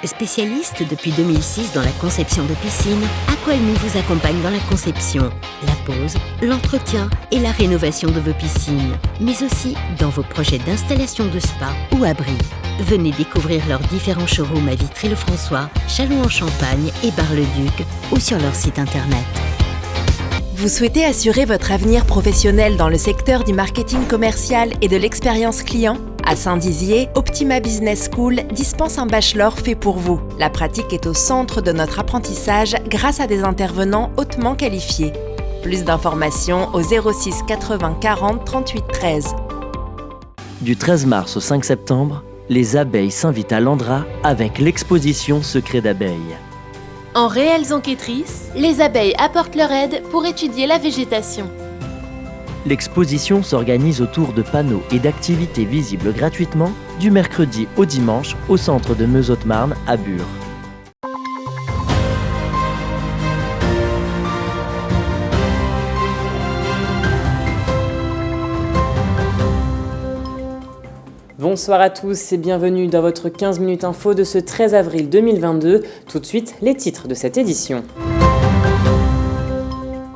Spécialiste depuis 2006 dans la conception de piscines, Aqualmi vous accompagne dans la conception, la pose, l'entretien et la rénovation de vos piscines, mais aussi dans vos projets d'installation de spa ou abri. Venez découvrir leurs différents showrooms à Vitry-le-François, Châlons-en-Champagne et Bar-le-Duc ou sur leur site internet. Vous souhaitez assurer votre avenir professionnel dans le secteur du marketing commercial et de l'expérience client ? À Saint-Dizier, Optima Business School dispense un bachelor fait pour vous. La pratique est au centre de notre apprentissage grâce à des intervenants hautement qualifiés. Plus d'informations au 06 80 40 38 13. Du 13 mars au 5 septembre, les abeilles s'invitent à l'Andra avec l'exposition Secrets d'abeilles. En réelles enquêtrices, les abeilles apportent leur aide pour étudier la végétation. L'exposition s'organise autour de panneaux et d'activités visibles gratuitement du mercredi au dimanche au centre de Meuse-Haute-Marne à Bure. Bonsoir à tous et bienvenue dans votre 15 minutes info de ce 13 avril 2022. Tout de suite, les titres de cette édition.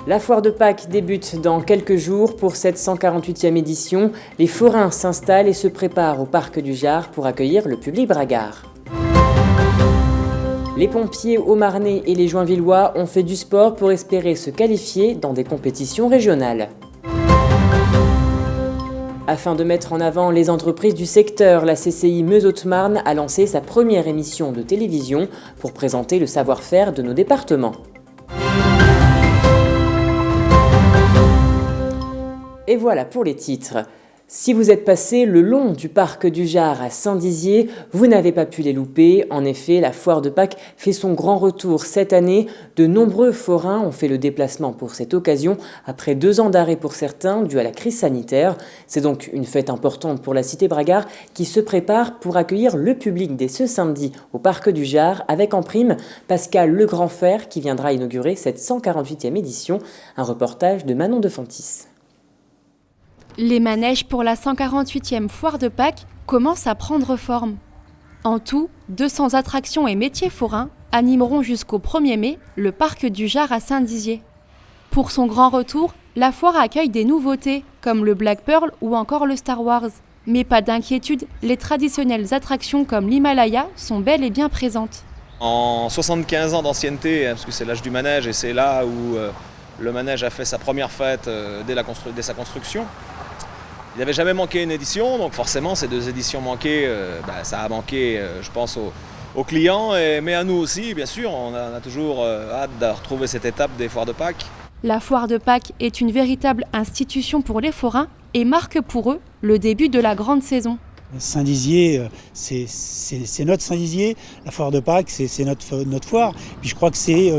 La foire de Pâques débute dans quelques jours pour cette 148e édition. Les forains s'installent et se préparent au parc du Jard pour accueillir le public bragard. Les pompiers haut-marnais et les Joinvillois ont fait du sport pour espérer se qualifier dans des compétitions régionales. Afin de mettre en avant les entreprises du secteur, la CCI Meuse-Haute-Marne a lancé sa première émission de télévision pour présenter le savoir-faire de nos départements. Et voilà pour les titres. Si vous êtes passé le long du parc du Jard à Saint-Dizier, vous n'avez pas pu les louper. En effet, la foire de Pâques fait son grand retour cette année. De nombreux forains ont fait le déplacement pour cette occasion, après 2 ans d'arrêt pour certains, dû à la crise sanitaire. C'est donc une fête importante pour la cité Bragard qui se prépare pour accueillir le public dès ce samedi au parc du Jard, avec en prime Pascal Legrandfer qui viendra inaugurer cette 148e édition. Un reportage de Manon de Fontis. Les manèges pour la 148e foire de Pâques commencent à prendre forme. En tout, 200 attractions et métiers forains animeront jusqu'au 1er mai le parc du Jard à Saint-Dizier. Pour son grand retour, la foire accueille des nouveautés comme le Black Pearl ou encore le Star Wars. Mais pas d'inquiétude, les traditionnelles attractions comme l'Himalaya sont bel et bien présentes. En 75 ans d'ancienneté, parce que c'est l'âge du manège et c'est là où le manège a fait sa première fête dès sa construction. Il n'avait jamais manqué une édition, donc forcément ces 2 éditions manquées, ça a manqué, je pense, aux clients, mais à nous aussi, bien sûr. On a toujours hâte de retrouver cette étape des foires de Pâques. La foire de Pâques est une véritable institution pour les forains et marque pour eux le début de la grande saison. Saint-Dizier, c'est notre Saint-Dizier. La foire de Pâques, c'est notre foire. Puis je crois que c'est,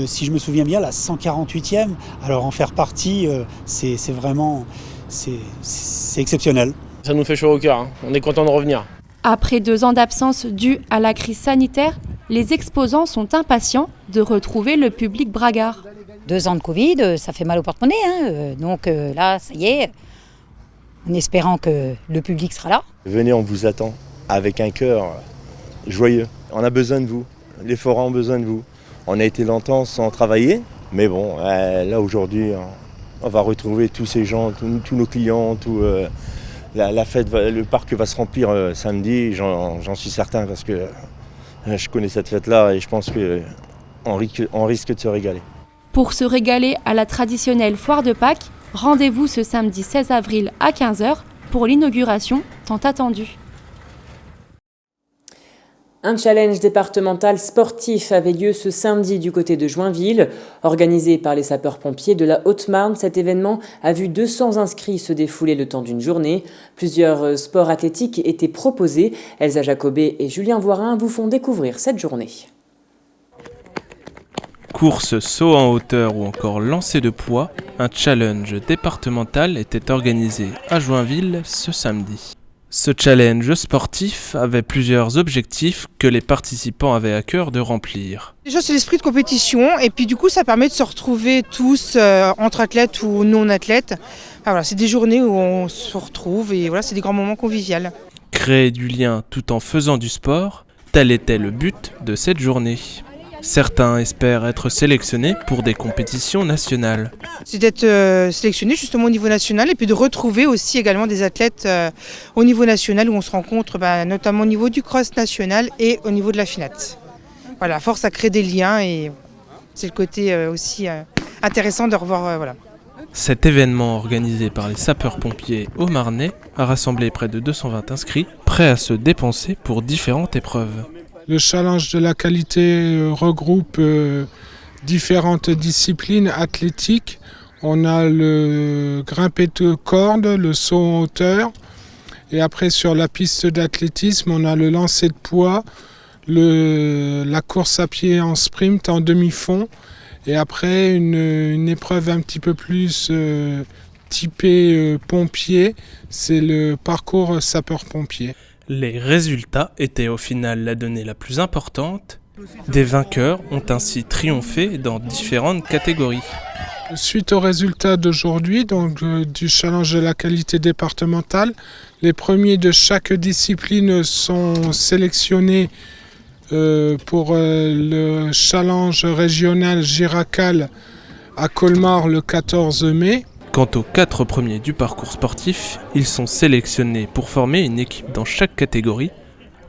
si je me souviens bien, la 148e. Alors en faire partie, c'est vraiment... C'est exceptionnel. Ça nous fait chaud au cœur, hein. On est content de revenir. Après 2 ans d'absence due à la crise sanitaire, les exposants sont impatients de retrouver le public bragard. 2 ans de Covid, ça fait mal au porte-monnaie, hein. Donc là, ça y est, en espérant que le public sera là. Venez, on vous attend avec un cœur joyeux. On a besoin de vous, les forains ont besoin de vous. On a été longtemps sans travailler, mais bon, là aujourd'hui... On va retrouver tous ces gens, tous nos clients, la fête, le parc va se remplir samedi, j'en suis certain parce que je connais cette fête-là et je pense qu'on risque de se régaler. Pour se régaler à la traditionnelle foire de Pâques, rendez-vous ce samedi 16 avril à 15h pour l'inauguration tant attendue. Un challenge départemental sportif avait lieu ce samedi du côté de Joinville. Organisé par les sapeurs-pompiers de la Haute-Marne, cet événement a vu 200 inscrits se défouler le temps d'une journée. Plusieurs sports athlétiques étaient proposés. Elsa Jacobet et Julien Voirin vous font découvrir cette journée. Course, saut en hauteur ou encore lancer de poids, un challenge départemental était organisé à Joinville ce samedi. Ce challenge sportif avait plusieurs objectifs que les participants avaient à cœur de remplir. Déjà, c'est l'esprit de compétition et puis du coup ça permet de se retrouver tous entre athlètes ou non athlètes. Enfin, voilà, c'est des journées où on se retrouve et voilà, c'est des grands moments conviviaux. Créer du lien tout en faisant du sport, Tel était le but de cette journée. Certains espèrent être sélectionnés pour des compétitions nationales. C'est d'être sélectionné justement au niveau national et puis de retrouver aussi également des athlètes au niveau national où on se rencontre notamment au niveau du cross national et au niveau de la finate. Voilà, force à créer des liens et c'est le côté aussi intéressant de revoir. Voilà. Cet événement organisé par les sapeurs-pompiers haut-marnais a rassemblé près de 220 inscrits prêts à se dépenser pour différentes épreuves. Le challenge de la qualité regroupe différentes disciplines athlétiques. On a le grimpé de corde, le saut en hauteur. Et après, sur la piste d'athlétisme, on a le lancer de poids, la course à pied en sprint, en demi-fond. Et après, une épreuve un petit peu plus typée pompier, c'est le parcours sapeur-pompier. Les résultats étaient au final la donnée la plus importante. Des vainqueurs ont ainsi triomphé dans différentes catégories. Suite aux résultats d'aujourd'hui, donc du challenge de la qualité départementale, les premiers de chaque discipline sont sélectionnés pour le challenge régional Giracal à Colmar le 14 mai. Quant aux 4 premiers du parcours sportif, ils sont sélectionnés pour former une équipe dans chaque catégorie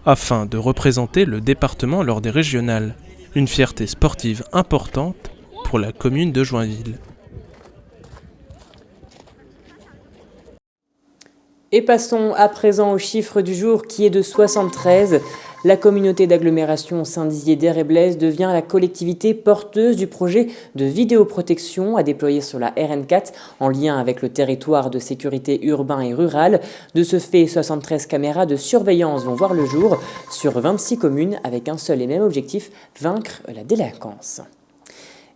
afin de représenter le département lors des régionales. Une fierté sportive importante pour la commune de Joinville. Et passons à présent au chiffre du jour qui est de 73. La communauté d'agglomération Saint-Dizier d'Aire-et-Blaise devient la collectivité porteuse du projet de vidéoprotection à déployer sur la RN4 en lien avec le territoire de sécurité urbain et rural. De ce fait, 73 caméras de surveillance vont voir le jour sur 26 communes avec un seul et même objectif, vaincre la délinquance.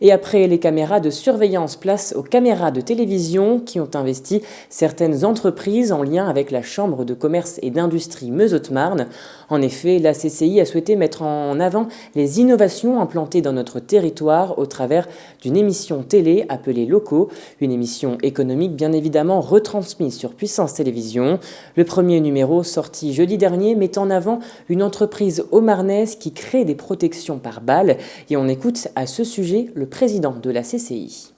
Et après les caméras de surveillance, place aux caméras de télévision qui ont investi certaines entreprises en lien avec la Chambre de commerce et d'industrie Meuse-Haute-Marne. En effet, la CCI a souhaité mettre en avant les innovations implantées dans notre territoire au travers d'une émission télé appelée Locaux, une émission économique bien évidemment retransmise sur Puissance Télévision. Le premier numéro, sorti jeudi dernier, met en avant une entreprise haut-marnaise qui crée des protections par balles. Et on écoute à ce sujet le président de la CCI.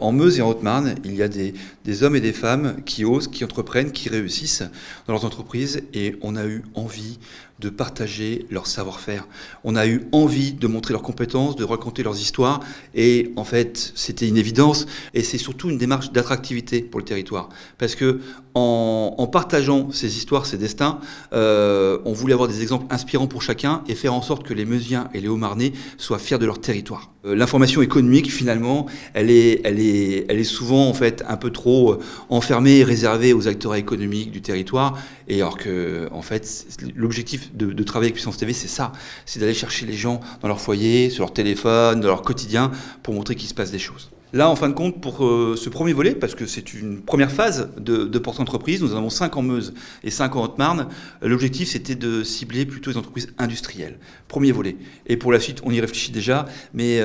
En Meuse et en Haute-Marne, il y a des hommes et des femmes qui osent, qui entreprennent, qui réussissent dans leurs entreprises et on a eu envie de partager leur savoir-faire. On a eu envie de montrer leurs compétences, de raconter leurs histoires et en fait c'était une évidence et c'est surtout une démarche d'attractivité pour le territoire parce que en partageant ces histoires, ces destins, on voulait avoir des exemples inspirants pour chacun et faire en sorte que les Meusiens et les Hauts-Marnais soient fiers de leur territoire. L'information économique finalement, elle est souvent en fait un peu trop enfermée et réservée aux acteurs économiques du territoire et alors que en fait l'objectif de travailler avec Puissance TV, c'est ça, c'est d'aller chercher les gens dans leur foyer, sur leur téléphone, dans leur quotidien, pour montrer qu'il se passe des choses. Là, en fin de compte, pour ce premier volet, parce que c'est une première phase de portée entreprise, nous en avons 5 en Meuse et 5 en Haute-Marne, l'objectif c'était de cibler plutôt les entreprises industrielles. Premier volet. Et pour la suite, on y réfléchit déjà, mais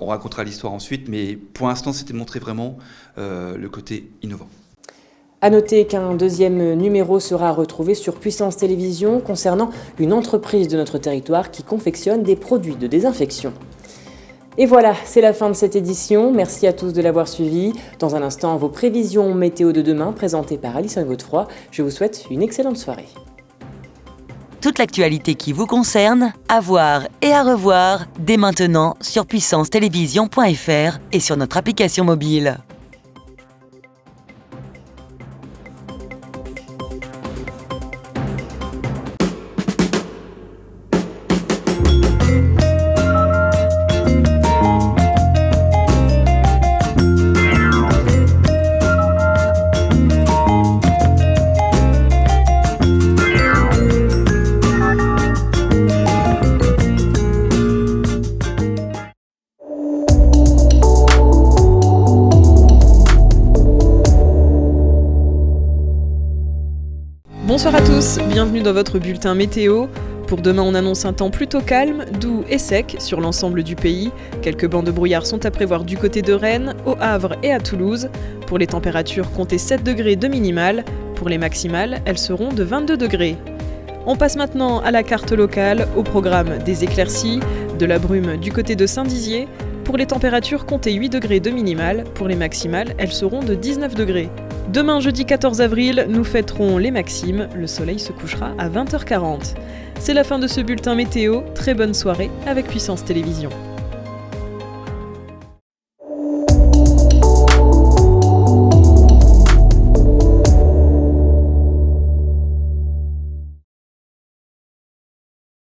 on racontera l'histoire ensuite, mais pour l'instant, c'était de montrer vraiment le côté innovant. A noter qu'un deuxième numéro sera retrouvé sur Puissance Télévision concernant une entreprise de notre territoire qui confectionne des produits de désinfection. Et voilà, c'est la fin de cette édition. Merci à tous de l'avoir suivi. Dans un instant, vos prévisions météo de demain présentées par Alison Godefroy. Je vous souhaite une excellente soirée. Toute l'actualité qui vous concerne, à voir et à revoir dès maintenant sur puissancetélévision.fr et sur notre application mobile. Bonsoir à tous, bienvenue dans votre bulletin météo. Pour demain, on annonce un temps plutôt calme, doux et sec sur l'ensemble du pays. Quelques bancs de brouillard sont à prévoir du côté de Rennes, au Havre et à Toulouse. Pour les températures, comptez 7 degrés de minimale. Pour les maximales, elles seront de 22 degrés. On passe maintenant à la carte locale, au programme des éclaircies, de la brume du côté de Saint-Dizier. Pour les températures, comptez 8 degrés de minimale. Pour les maximales, elles seront de 19 degrés. Demain, jeudi 14 avril, nous fêterons les maximes. Le soleil se couchera à 20h40. C'est la fin de ce bulletin météo. Très bonne soirée avec Puissance Télévisions.